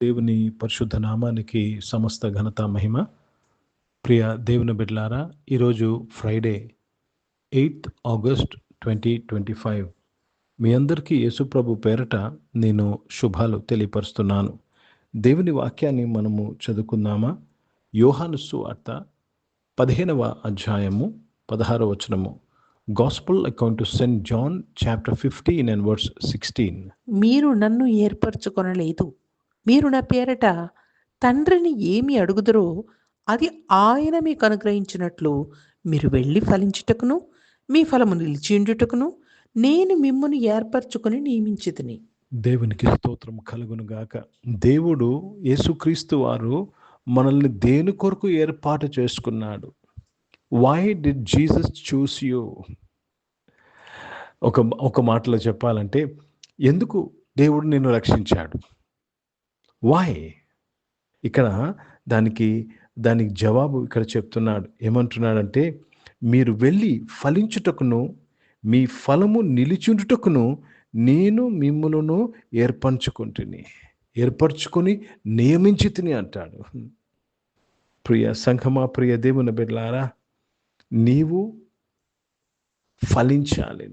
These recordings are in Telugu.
దేవుని పరిశుద్ధ నామానికి సమస్త ఘనత మహిమ. ప్రియ దేవుని బిడ్డలారా, ఈరోజు ఫ్రైడే 8th ఆగస్ట్ 2025. మీ అందరికీ యేసుప్రభు పేరట నేను శుభాలు తెలియపరుస్తున్నాను. దేవుని వాక్యాన్ని మనము చదువుకుందామా? యోహాను సువార్త 15వ అధ్యాయము 16వ వచనము. Gospel according to saint John chapter 15 and verse 16. మీరు నన్ను ఏర్పరచుకొనలేదు, మీరు నా పేరట తండ్రిని ఏమి అడుగుదరో అది ఆయన మీకు అనుగ్రహించినట్లు మీరు వెళ్ళి ఫలించుటకును మీ ఫలము నిలిచియుండుటకును నేను మిమ్మును ఏర్పరచుకొని నియమించితిని. దేవునికి స్తోత్రం కలుగును గాక. దేవుడు యేసుక్రీస్తు వారు మనల్ని దేని కొరకు ఏర్పాటు చేసుకున్నాడు? Why did Jesus choose you? ఒక మాటలో చెప్పాలంటే, ఎందుకు దేవుడు నిన్ను రక్షించాడు? వై? ఇక్కడ దానికి జవాబు ఇక్కడ చెప్తున్నాడు. ఏమంటున్నాడంటే, మీరు వెళ్ళి ఫలించుటకును మీ ఫలము నిలిచుండుటకును నేను మిమ్ములను ఏర్పరచుకొని నియమించితిని అంటాడు. ప్రియ సంఘమా, ప్రియ దేవుని బిడ్డలారా, నీవు ఫలించాలి.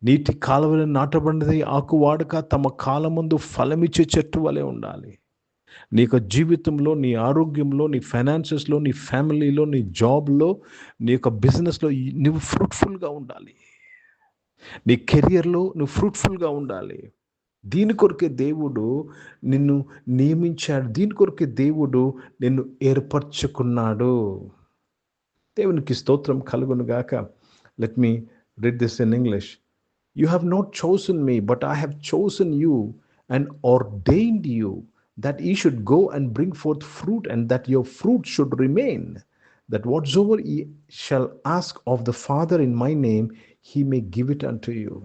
నీటి కాలువలో నాటబడినది ఆకు వాడక తమ కాలమందు ఫలమిచ్చే చెట్టు వలె ఉండాలి. నీ యొక్క జీవితంలో, నీ ఆరోగ్యంలో, నీ ఫైనాన్సెస్లో, నీ ఫ్యామిలీలో, నీ జాబ్లో, నీ యొక్క బిజినెస్లో నువ్వు ఫ్రూట్ఫుల్గా ఉండాలి. నీ కెరియర్లో నువ్వు ఫ్రూట్ఫుల్గా ఉండాలి. దీని కొరకే దేవుడు నిన్ను నియమించాడు. దీని కొరకే దేవుడు నిన్ను ఏర్పరచుకున్నాడు. దేవునికి స్తోత్రం కలుగును గాక. Let me read this in English. You have not chosen me, but I have chosen you and ordained you that ye should go and bring forth fruit, and that your fruit should remain, that whatsoever ye shall ask of the Father in my name, he may give it unto you.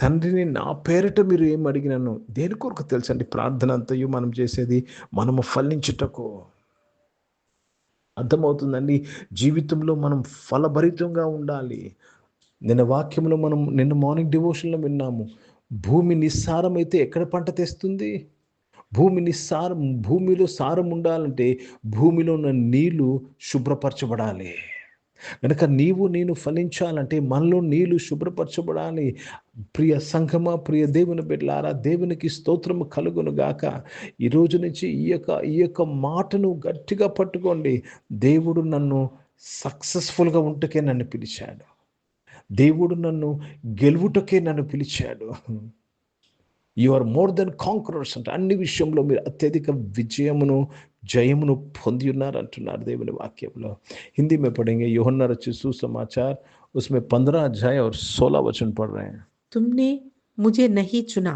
తండ్రిని నా పేరిట మీరు ఏం అడిగినాను? దేని కొరకు తెలుసండి? ప్రార్థన అంతయు మనం చేసేది మనము ఫలించుటకు. అర్థమవుతుందండి? జీవితంలో మనం ఫలభరితంగా ఉండాలి. నిన్న మార్నింగ్ డివోషన్లో విన్నాము, భూమి నిస్సారమైతే ఎక్కడ పంట తెస్తుంది? భూమిలో సారం ఉండాలంటే భూమిలో ఉన్న నీళ్లు శుభ్రపరచబడాలి. కనుక నేను ఫలించాలంటే మనలో నీళ్లు శుభ్రపరచబడాలి. ప్రియ సంఘమా, ప్రియ దేవుని బిడ్డలారా, దేవునికి స్తోత్రము కలుగును గాక. ఈ రోజు నుంచి ఈ యొక్క మాటను గట్టిగా పట్టుకోండి. దేవుడు నన్ను సక్సెస్ఫుల్గా ఉంటకే నన్ను పిలిచాడు. దేవుడు నన్ను గెలువుటకే నన్ను పిలిచాడు. You are more than conquerors అంటే అన్ని విషయంలో మీరు అత్యధిక జయమును పొంది ఉన్నారు అంటున్నారు దేవుని వాక్యంలో. హిందీ में पढ़ेंगे यूहन्ना रचित सुसमाचार, उसमें 15 अध्याय और 16 वचन पढ़ रहे हैं. तुमने मुझे नहीं चुना,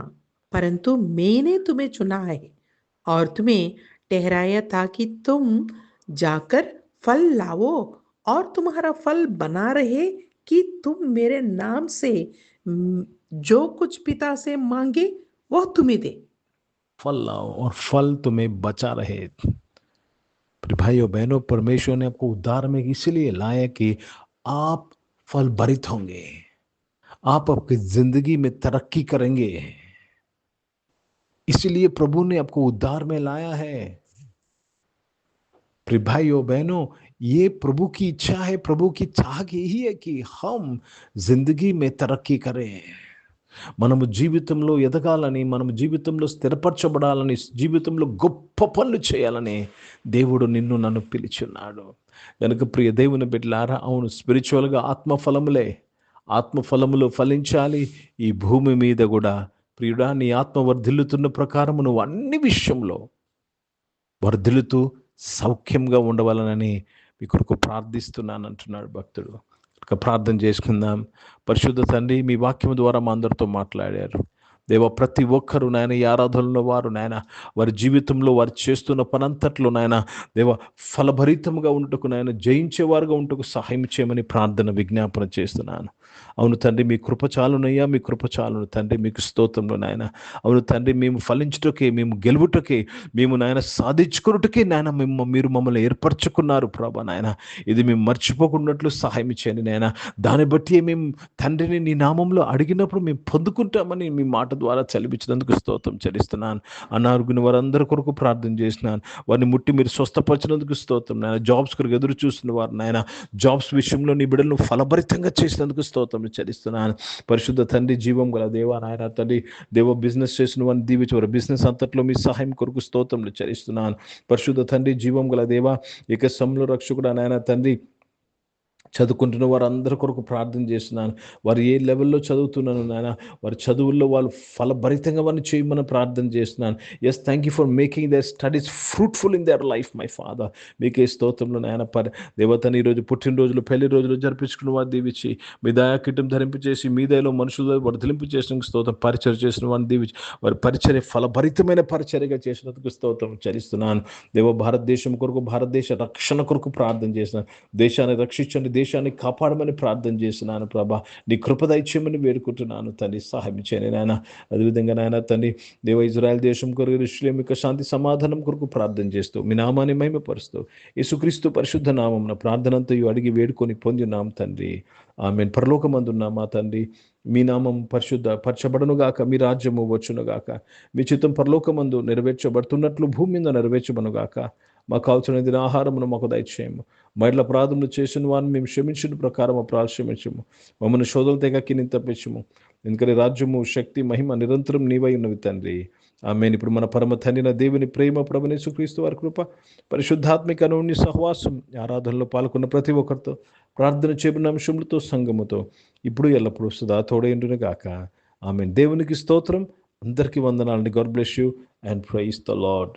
परंतु मैंने तुम्हें चुना है और तुम्हें ठहराया ताकि तुम जाकर फल लाओ और तुम्हारा फल बना रहे, कि तुम मेरे नाम से जो कुछ पिता से मांगे वह तुम्हें दे. फल लाओ और फल तुम्हें बचा रहे. भाइयों बहनों, परमेश्वर ने आपको उद्धार में इसलिए लाया कि आप फल भरित होंगे, आप आपकी जिंदगी में तरक्की करेंगे. इसलिए प्रभु ने आपको उद्धार में लाया है. भाइयों बहनों, ये प्रभु की इच्छा है, प्रभु की चाहत यही है कि हम जिंदगी में तरक्की करें. మనము జీవితంలో ఎదగాలని, మనము జీవితంలో స్థిరపరచబడాలని, జీవితంలో గొప్ప పనులు చేయాలని దేవుడు నిన్ను నన్ను పిలిచున్నాడు. కనుక ప్రియ దేవుని బిడ్డలారా, అవును, స్పిరిచువల్గా ఆత్మఫలములు ఫలించాలి. ఈ భూమి మీద కూడా ప్రియుడా, నీ ఆత్మ వర్ధిల్లుతున్న ప్రకారము నువ్వు అన్ని విషయంలో వర్ధిల్లుతూ సౌఖ్యంగా ఉండవాలనని మీ కొరకు ప్రార్థిస్తున్నాను అంటున్నాడు భక్తుడు. ప్రార్థన చేసుకుందాం. పరిశుద్ధ తండ్రి, మీ వాక్యం ద్వారా మా అందరితో మాట్లాడారు దేవ. ప్రతి ఒక్కరు నాయన, ఈ ఆరాధనలో వారు నాయన, వారి జీవితంలో వారు చేస్తున్న పనంతట్లో నాయన దేవ ఫలభరితంగా ఉంటుకు నాయన, జయించేవారుగా ఉంటుకు సహాయం చేయమని ప్రార్థన విజ్ఞాపన చేస్తున్నాను. అవును తండ్రి, మీ కృప చాలునయ్యా, మీ కృప చాలును తండ్రి. మీకు స్తోత్రంలో నాయన. అవును తండ్రి, మేము ఫలించుటకే, మేము గెలువుటకే, మేము నాయన సాధించుకున్నటకే నాయన మీరు మమ్మల్ని ఏర్పరచుకున్నారు ప్రభా నాయన. ఇది మేము మర్చిపోకున్నట్లు సహాయం చేయండి నాయన. దాన్ని బట్టి మేము తండ్రిని నీ నామంలో అడిగినప్పుడు మేము పొందుకుంటామని మీ మాట ద్వారా చలిపించినందుకు స్తోత్రం చెల్లిస్తున్నాను. అనారోగ్యం వారందరి కొరకు ప్రార్థన చేసినాను. వారిని ముట్టి మీరు స్వస్థపరిచినందుకు స్తోత్రం నాయన. జాబ్స్ కొరకు ఎదురు చూస్తున్న వారు నాయన, జాబ్స్ విషయంలో నీ బిడ్డలను ఫలభరితంగా చేసినందుకు స్తోత్రం చెల్లిస్తున్నాను. పరిశుద్ధ తండ్రి, జీవం గల దేవా నాయన తండ్రి, దేవ బిజినెస్ చేసిన వారిని దీవించవారు, బిజినెస్ అంతట్లో మీ సహాయం కొరకు స్తోత్రములు చెల్లిస్తున్నాను. పరిశుద్ధ తండ్రి, జీవం గల దేవా, ఇక సమలో రక్షకుడు నాయన తండ్రి, చదువుకుంటున్న వారు అందరి కొరకు ప్రార్థన చేస్తున్నాను. వారు ఏ లెవెల్లో చదువుతున్నాను నాయన, వారి చదువుల్లో వాళ్ళు ఫలభరితంగా వారిని చేయమని ప్రార్థన చేస్తున్నాను. Yes, thank you for making their studies fruitful in their life my father. మీకే స్తోత్రంలో నాయన. దేవతని ఈరోజు పుట్టినరోజులు, పెళ్లి రోజులు జరిపించుకున్న వారు దీవించి, మీ దయాకిట్టం ధరింపు చేసి, మీ దయలో మనుషులు వర్ధలింపు చేసిన స్తోత్రం. పరిచర్య చేసిన వారిని దీవించి, వారి పరిచర్య ఫలభరితమైన పరిచర్యగా చేసినందుకు స్తోత్రం చరిస్తున్నాను. దేవ భారతదేశం కొరకు, భారతదేశ రక్షణ కొరకు ప్రార్థన చేస్తున్నాను. దేశాన్ని రక్షించండి, దేశాన్ని కాపాడమని ప్రార్థన చేస్తున్నాను ప్రభా. నీ కృప దయచేయమని వేడుకుంటున్నాను తండ్రి. సహాయం చేయండి నాయన. అదేవిధంగా నాయన తండ్రి, దేవ ఇజ్రాయెల్ దేశం కొరకు, యెరూషలేము యొక్క శాంతి సమాధానం కొరకు ప్రార్థన చేస్తూ, మీ నామాన్ని మహిమపరుస్తూ, యేసుక్రీస్తు పరిశుద్ధ నామమున ప్రార్థనంతయు అడిగి వేడుకొని పొందినాం తండ్రి. ఆమేన్. పరలోకమందున్న మా తండ్రి, మీ నామం పరచబడునుగాక, మీ రాజ్యము వచ్చునుగాక, మీ చిత్తం పరలోకమందు నెరవేర్చబడుతున్నట్లు భూమి మీద నెరవేర్చబడుగాక. మాకు కావలసిన ఆహారమును మాకు దయచేయము. మరల అపరాధములు చేసిన వారిని మేము క్షమించిన ప్రకారం అపరాధ క్షమించము. మమ్మల్ని శోధనలు తెగకి తప్పించము. ఎందుకని రాజ్యము, శక్తి, మహిమ నిరంతరం నీవై ఉన్నవి తండ్రి. ఆమేన్. ఇప్పుడు మన పరమ తండ్రి దేవుని ప్రేమ, ప్రభువైన యేసుక్రీస్తు వారి కృప, పరిశుద్ధాత్మిక అన్యోన్య సహవాసం, ఆరాధనలో పాల్గొన్న ప్రతి ఒక్కరితో, ప్రార్థన చేయబడిన అంశములతో, సంఘముతో ఇప్పుడు ఎల్లప్పుడూ సదా తోడైండును గాక. ఆమేన్. దేవునికి స్తోత్రం. అందరికీ వందనాలండి. God bless you and praise the lord.